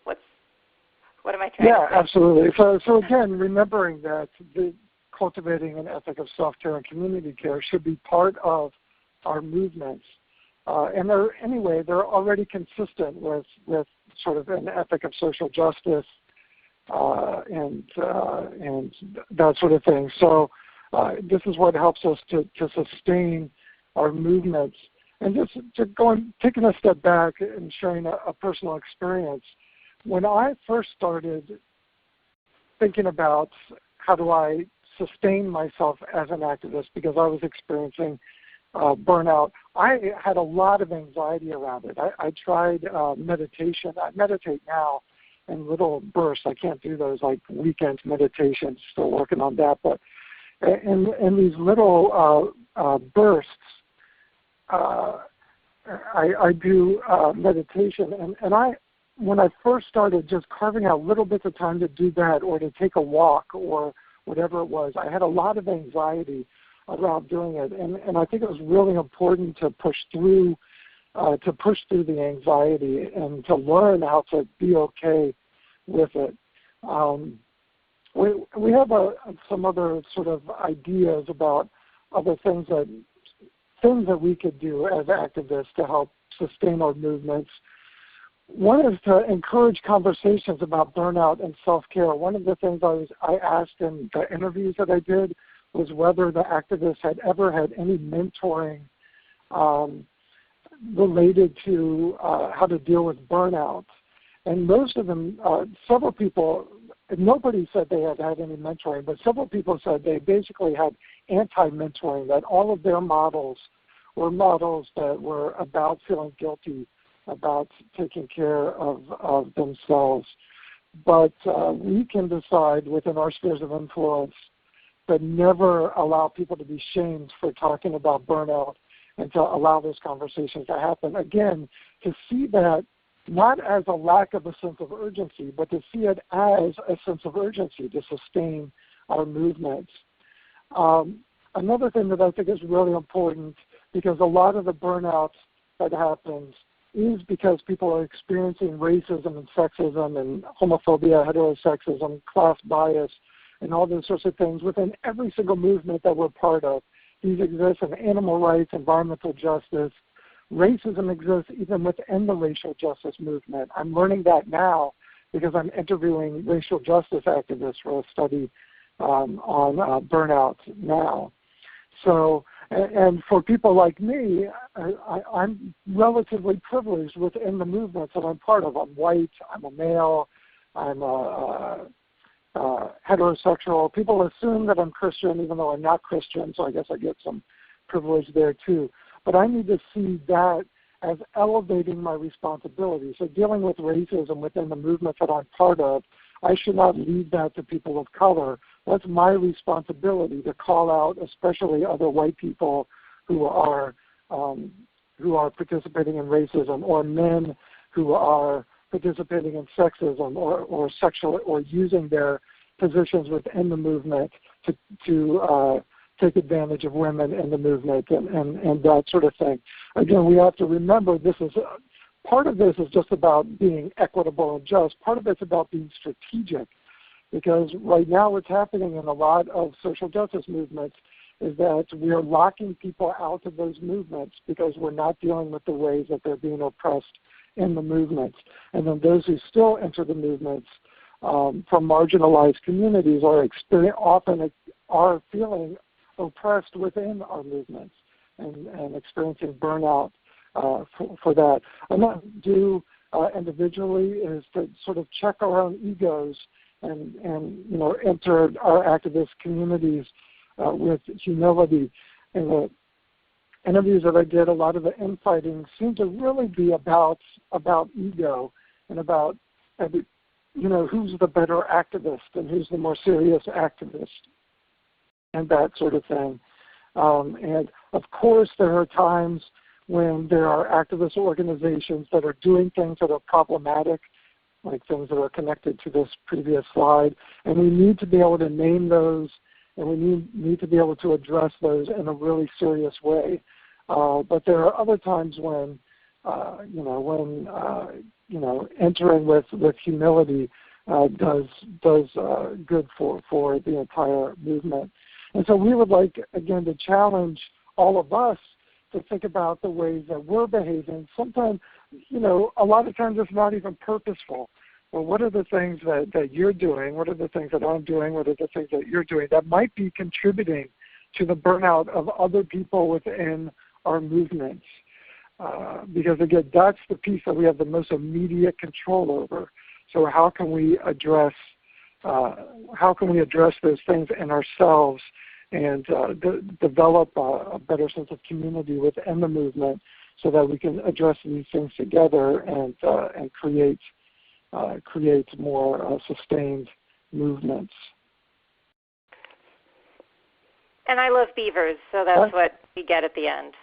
What am I trying to say? Yeah, absolutely. So again, remembering that the cultivating an ethic of self-care and community care should be part of our movements. And they're already consistent with sort of an ethic of social justice and that sort of thing. So this is what helps us to sustain our movements. And just taking a step back and sharing a personal experience, when I first started thinking about how do I sustain myself as an activist because I was experiencing burnout, I had a lot of anxiety around it. I tried meditation. I meditate now in little bursts. I can't do those like weekend meditations, still working on that, but in these little bursts, I do meditation, and when I first started just carving out little bits of time to do that or to take a walk or whatever it was, I had a lot of anxiety around doing it, and I think it was really important to push through the anxiety and to learn how to be okay with it. We have some other sort of ideas about other things that we could do as activists to help sustain our movements. One is to encourage conversations about burnout and self-care. One of the things I asked in the interviews that I did was whether the activists had ever had any mentoring related to how to deal with burnout. And most of them, several people, nobody said they had had any mentoring, but several people said they basically had anti-mentoring, that all of their models were models that were about feeling guilty about taking care of themselves. But we can decide within our spheres of influence to never allow people to be shamed for talking about burnout and to allow those conversations to happen. Again, to see that not as a lack of a sense of urgency, but to see it as a sense of urgency to sustain our movements. Another thing that I think is really important, because a lot of the burnout that happens is because people are experiencing racism and sexism and homophobia, heterosexism, class bias, and all those sorts of things within every single movement that we're part of. These exist in animal rights, environmental justice. Racism exists even within the racial justice movement. I'm learning that now because I'm interviewing racial justice activists for a study on burnout now. So, and for people like me, I'm relatively privileged within the movements that I'm part of. I'm white, I'm a male, I'm heterosexual. People assume that I'm Christian even though I'm not Christian, so I guess I get some privilege there too. But I need to see that as elevating my responsibility. So dealing with racism within the movement that I'm part of, I should not leave that to people of color. That's my responsibility to call out, especially other white people who are participating in racism, or men who are participating in sexism or sexual, or using their positions within the movement to take advantage of women in the movement and that sort of thing. Again, we have to remember part of this is just about being equitable and just. Part of it's about being strategic, because right now what's happening in a lot of social justice movements is that we are locking people out of those movements because we're not dealing with the ways that they're being oppressed in the movements. And then those who still enter the movements from marginalized communities often are feeling oppressed within our movements and experiencing burnout for that. And what we do individually is to sort of check our own egos and enter our activist communities with humility. And the interviews that I did, a lot of the infighting seemed to really be about ego and about who's the better activist and who's the more serious activist and that sort of thing. And of course there are times when there are activist organizations that are doing things that are problematic, like things that are connected to this previous slide, and we need to be able to name those, and we need to be able to address those in a really serious way. But there are other times when, entering with humility does good for the entire movement. And so we would like, again, to challenge all of us to think about the ways that we're behaving. Sometimes, a lot of times it's not even purposeful. Well, what are the things that you're doing? What are the things that I'm doing? What are the things that you're doing that might be contributing to the burnout of other people within our movements? Because again, that's the piece that we have the most immediate control over. So how can we address those things in ourselves and develop a better sense of community within the movement, so that we can address these things together and create more sustained movements. And I love beavers, so that's what we get at the end.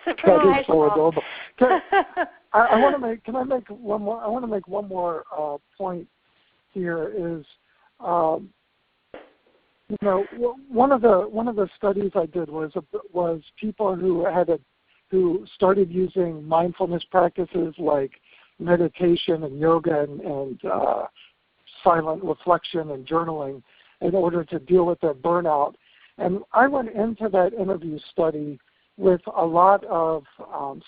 Surprise! That is so adorable. I want to make one more point here. Is one of the studies I did was people who started using mindfulness practices like meditation and yoga and silent reflection and journaling in order to deal with their burnout. And I went into that interview study with a lot of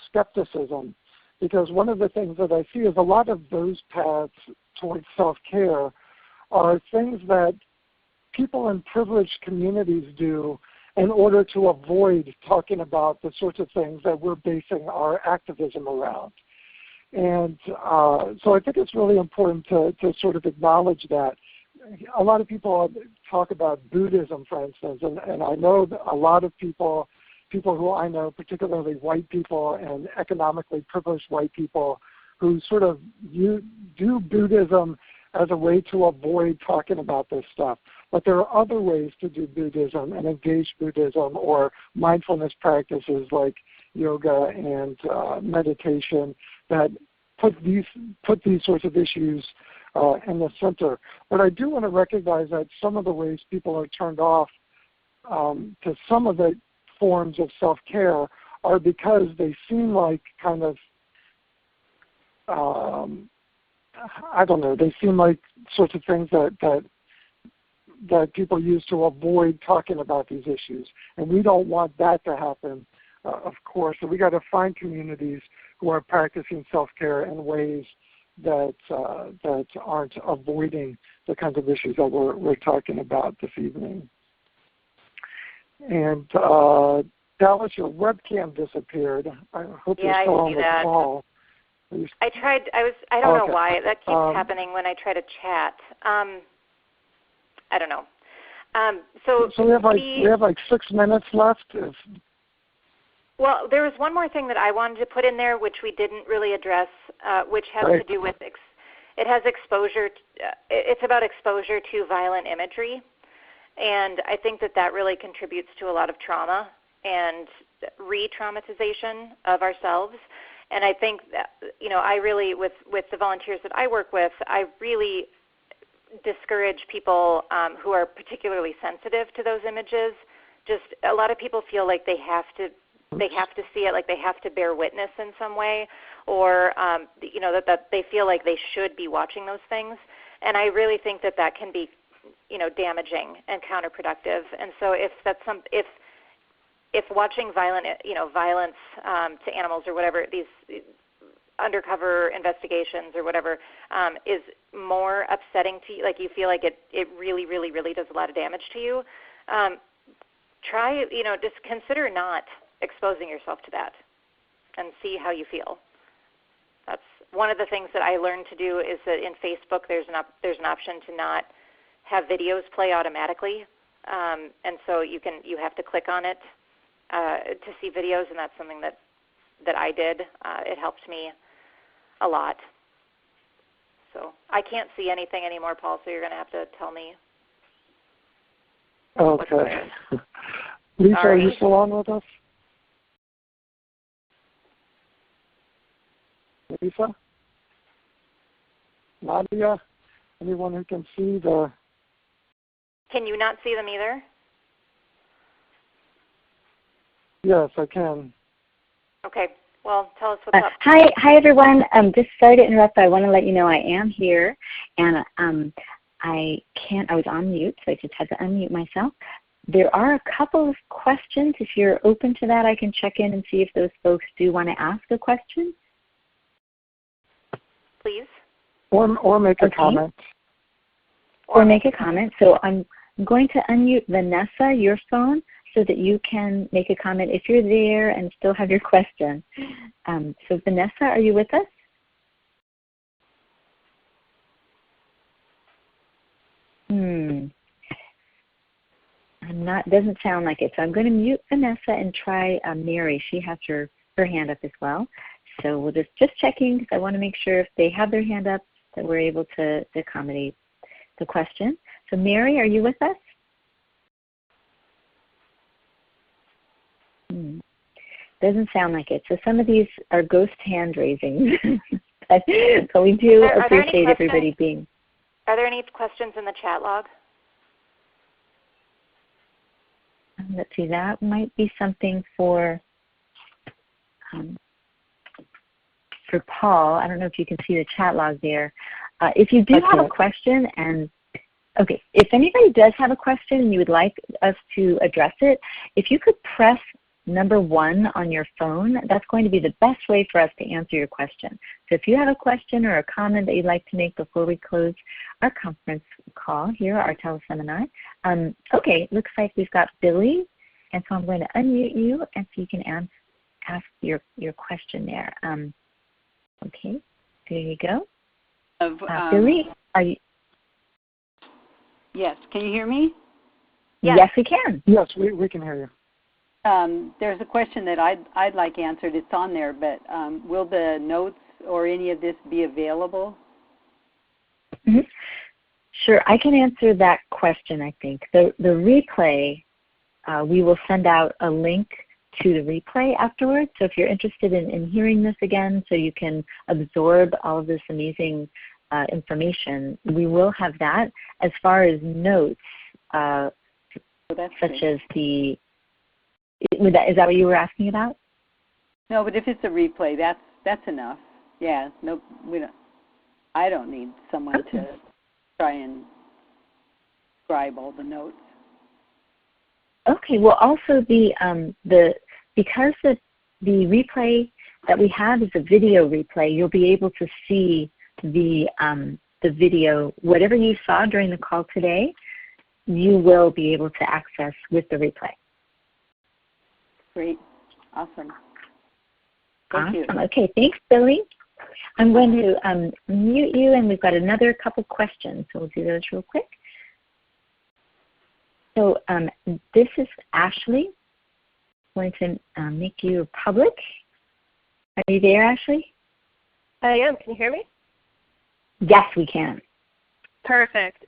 skepticism, because one of the things that I see is a lot of those paths towards self-care are things that people in privileged communities do in order to avoid talking about the sorts of things that we're basing our activism around. And so I think it's really important to sort of acknowledge that. A lot of people talk about Buddhism, for instance, and I know that a lot of people who I know, particularly white people and economically privileged white people, who sort of do Buddhism as a way to avoid talking about this stuff. But there are other ways to do Buddhism and engage Buddhism or mindfulness practices like yoga and meditation that put these sorts of issues in the center. But I do want to recognize that some of the ways people are turned off to some of the forms of self-care are because they seem like kind of, they seem like sorts of things that people use to avoid talking about these issues. And we don't want that to happen, of course. So we got to find communities who are practicing self-care in ways that aren't avoiding the kinds of issues that we're talking about this evening. And Dallas, your webcam disappeared. I hope you're still on the call. I tried. I don't know why that keeps happening when I try to chat. I don't know. So we have like 6 minutes left. Well, there was one more thing that I wanted to put in there, which we didn't really address, which has to do with it has exposure. It's about exposure to violent imagery, and I think that really contributes to a lot of trauma and re-traumatization of ourselves. And I think that, I really, with the volunteers that I work with, I really discourage people who are particularly sensitive to those images. Just a lot of people feel like they have to see it, like they have to bear witness in some way, or that they feel like they should be watching those things. And I really think that can be, damaging and counterproductive. And so if watching violence to animals or whatever, these undercover investigations or whatever, is more upsetting to you, like you feel like it really, really, really does a lot of damage to you, just consider not exposing yourself to that and see how you feel. That's one of the things that I learned to do, is that in Facebook there's an option to not have videos play automatically, and so you have to click on it to see videos, and that's something that I did. It helped me a lot. So I can't see anything anymore, Paul, so you're going to have to tell me. Okay. Lisa, are you still on with us? Lisa? Nadia? Anyone who can see the... Can you not see them either? Yes, I can. Okay. Well, tell us what's up. Hi, everyone. Just sorry to interrupt, but I want to let you know I am here, and I was on mute, so I just had to unmute myself. There are a couple of questions. If you're open to that, I can check in and see if those folks do want to ask a question. Please. Or make a comment. Or make a comment. So I'm going to unmute Vanessa, your phone, so that you can make a comment if you're there and still have your question. So Vanessa, are you with us? Doesn't sound like it. So I'm going to mute Vanessa and try Mary. She has her hand up as well. So we'll just checking, because I want to make sure if they have their hand up that we're able to accommodate the question. So Mary, are you with us? Doesn't sound like it. So some of these are ghost hand raising, but we do appreciate everybody being. Are there any questions in the chat log? Let's see, that might be something for Paul. I don't know if you can see the chat log there. If you do have a question, if anybody does have a question and you would like us to address it, if you could press number 1 on your phone, that's going to be the best way for us to answer your question. So if you have a question or a comment that you'd like to make before we close our conference call here, our teleseminar. Looks like we've got Billy, and so I'm going to unmute you and so you can ask your question there. Okay, there you go. Billy, are you? Yes, can you hear me? Yes, we can. Yes, we can hear you. There's a question that I'd like answered. It's on there, but will the notes or any of this be available? Mm-hmm. Sure, I can answer that question, I think. The replay, we will send out a link to the replay afterwards. So if you're interested in hearing this again so you can absorb all of this amazing information, we will have that. As far as notes, such as the... Is that what you were asking about? No, but if it's a replay, that's enough. Yeah, no, we don't. I don't need someone to try and scribe all the notes. Okay. Well, also because the replay that we have is a video replay, you'll be able to see the video. Whatever you saw during the call today, you will be able to access with the replay. Great. Awesome. Thank you. Okay, thanks, Billy. I'm going to mute you, and we've got another couple questions, so we'll do those real quick. So this is Ashley. I'm going to make you public. Are you there, Ashley? I am. Can you hear me? Yes, we can. Perfect.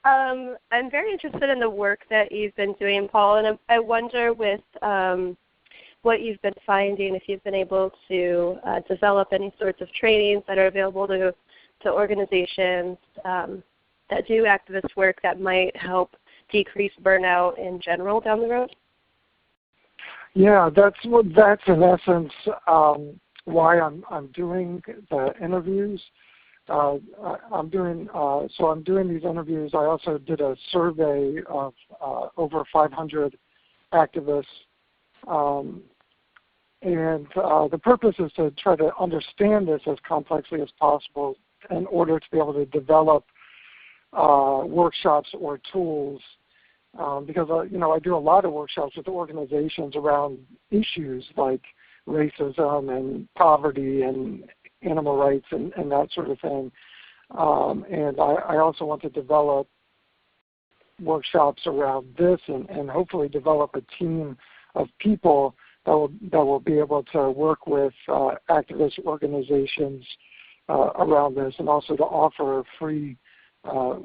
I'm very interested in the work that you've been doing, Paul, and I wonder with what you've been finding, if you've been able to develop any sorts of trainings that are available to organizations that do activist work that might help decrease burnout in general down the road? Yeah, that's in essence why I'm doing the interviews. I'm doing these interviews. I also did a survey of over 500 activists, and the purpose is to try to understand this as complexly as possible in order to be able to develop workshops or tools. Because I do a lot of workshops with organizations around issues like racism and poverty and animal rights and that sort of thing. And I also want to develop workshops around this and hopefully develop a team of people that will be able to work with activist organizations around this, and also to offer free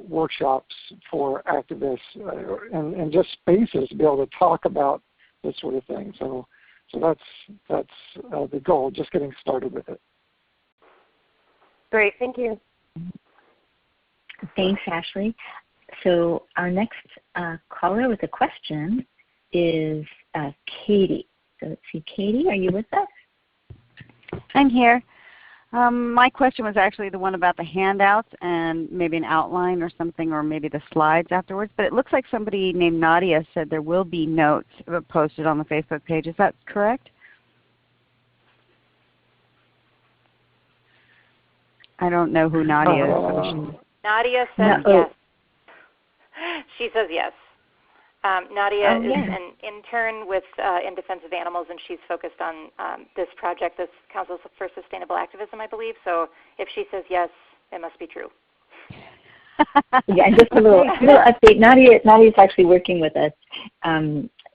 workshops for activists and just spaces to be able to talk about this sort of thing. So that's the goal, just getting started with it. Great, thank you. Thanks, Ashley. So our next caller with a question is Katie. So let's see, Katie, are you with us? I'm here. My question was actually the one about the handouts and maybe an outline or something, or maybe the slides afterwards. But it looks like somebody named Nadia said there will be notes posted on the Facebook page. Is that correct? I don't know who Nadia is. Nadia says yes. She says yes. Nadia is an intern with In Defense of Animals, and she's focused on this project, this Council for Sustainable Activism, I believe. So if she says yes, it must be true. Yeah, and just a little update. Nadia is actually working with us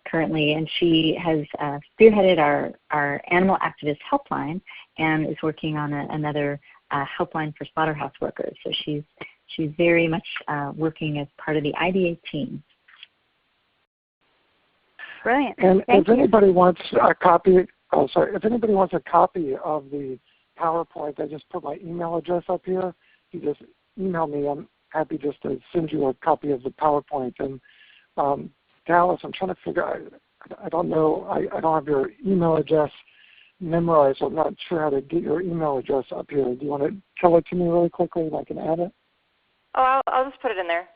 currently, and she has spearheaded our animal activist helpline and is working on another helpline for slaughterhouse workers. So she's very much working as part of the IDA team. Brilliant. And if anybody wants a copy, if anybody wants a copy of the PowerPoint, I just put my email address up here. You just email me. I'm happy just to send you a copy of the PowerPoint. And Dallas, I'm trying to figure out, I don't know, I don't have your email address memorized, so I'm not sure how to get your email address up here. Do you want to tell it to me really quickly and I can add it? Oh, I'll just put it in there.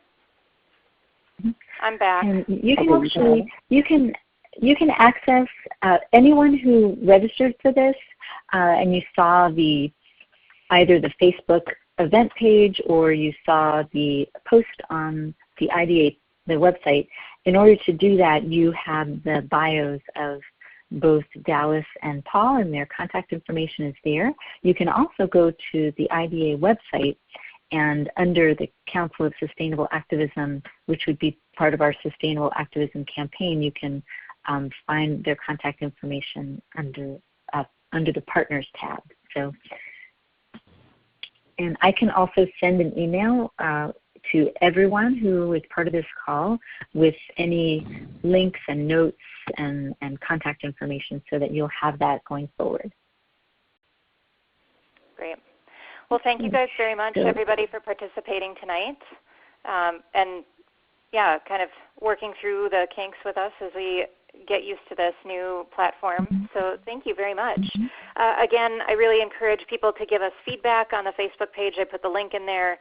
I'm back. And you can you can access anyone who registered for this, and you saw either the Facebook event page or you saw the post on the IDA, the website. In order to do that, you have the bios of both Dallas and Paul, and their contact information is there. You can also go to the IDA website, and under the Council of Sustainable Activism, which would be part of our Sustainable Activism campaign, you can find their contact information under the Partners tab. So, and I can also send an email to everyone who is part of this call with any links and notes and contact information, so that you'll have that going forward. Great. Well, thank you guys very much, everybody, for participating tonight. And yeah, kind of working through the kinks with us as we get used to this new platform. So thank you very much. Again, I really encourage people to give us feedback on the Facebook page. I put the link in there.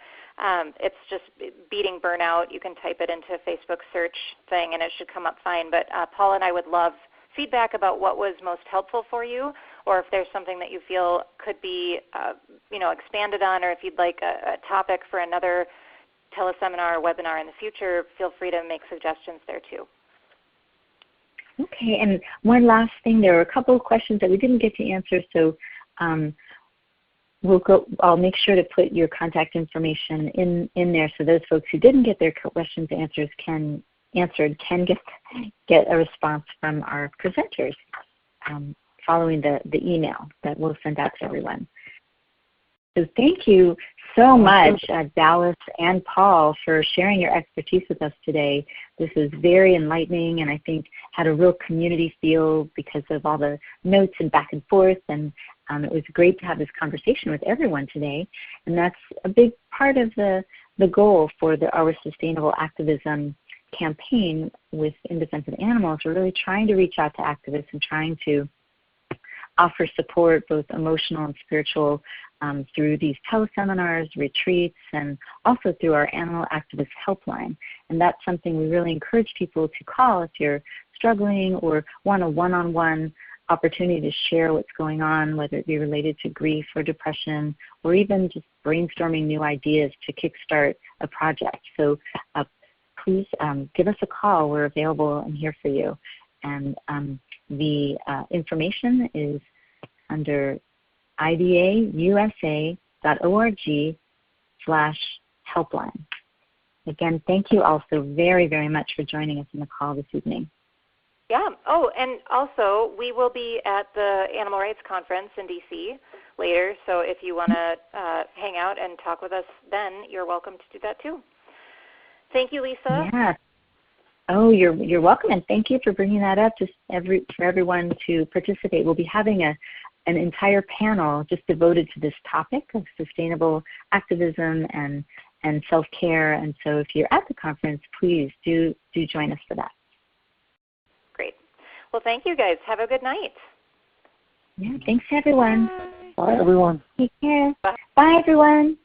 It's just Beating Burnout. You can type it into a Facebook search thing and it should come up fine. But Paul and I would love feedback about what was most helpful for you, or if there's something that you feel could be expanded on, or if you'd like a topic for another teleseminar or webinar in the future, feel free to make suggestions there too. Okay, and one last thing, there are a couple of questions that we didn't get to answer, so I'll make sure to put your contact information in there so those folks who didn't get their questions answered can get a response from our presenters following the email that we'll send out to everyone. So thank you so much, Dallas and Paul, for sharing your expertise with us today. This was very enlightening and I think had a real community feel because of all the notes and back and forth, and it was great to have this conversation with everyone today. And that's a big part of the goal for our Sustainable Activism campaign with In Defense of Animals. We're really trying to reach out to activists and trying to offer support, both emotional and spiritual, through these teleseminars, retreats, and also through our Animal Activist Helpline. And that's something we really encourage people to call if you're struggling or want a one-on-one opportunity to share what's going on, whether it be related to grief or depression, or even just brainstorming new ideas to kickstart a project. So please give us a call. We're available and here for you. And the information is under idausa.org/helpline. Again, thank you all so very, very much for joining us in the call this evening. Yeah. Oh, and also we will be at the Animal Rights Conference in DC later, so if you want to hang out and talk with us then, you're welcome to do that too. Thank you, Lisa. Yeah. Oh, you're welcome, and thank you for bringing that up for everyone to participate. We'll be having an entire panel just devoted to this topic of sustainable activism and self-care. And so if you're at the conference, please do join us for that. Great. Well, thank you guys. Have a good night. Yeah, thanks everyone. Bye everyone. Take care. Bye everyone.